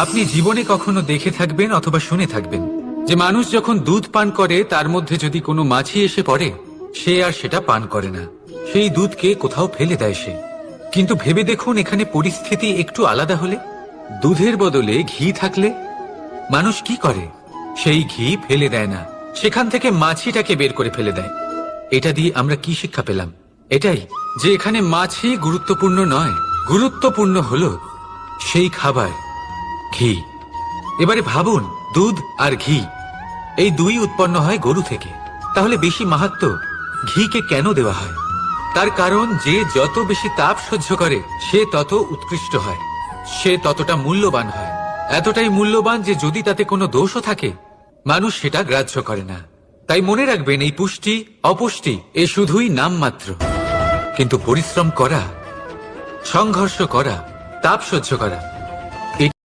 আপনি জীবনে কখনো দেখে থাকবেন অথবা শুনে থাকবেন যে মানুষ যখন দুধ পান করে তার মধ্যে যদি কোনো মাছি এসে পড়ে, সে আর সেটা পান করে না, সেই দুধকে কোথাও ফেলে দেয় সে। কিন্তু ভেবে দেখুন, এখানে পরিস্থিতি একটু আলাদা হলে, দুধের বদলে ঘি থাকলে মানুষ কি করে? সেই ঘি ফেলে দেয় না, সেখান থেকে মাছিটাকে বের করে ফেলে দেয়। এটা দিয়ে আমরা কি শিক্ষা পেলাম? এটাই যে এখানে মাছি গুরুত্বপূর্ণ নয়, গুরুত্বপূর্ণ হলো সেই খাবার, ঘি। এবারে ভাবুন, দুধ আর ঘি এই দুই উৎপন্ন হয় গরু থেকে, তাহলে বেশি মাহাত্ম্য ঘিকে কেন দেওয়া হয়? তার কারণ যে যত বেশি তাপ সহ্য করে সে তত উৎকৃষ্ট হয়, সে ততটা মূল্যবান হয়, এতটাই মূল্যবান যে যদি তাতে কোনো দোষও থাকে মানুষ সেটা গ্রাহ্য করে না। তাই মনে রাখবেন, এই পুষ্টি অপুষ্টি এ শুধুই নামমাত্র, কিন্তু পরিশ্রম করা, সংঘর্ষ করা, তাপ সহ্য করা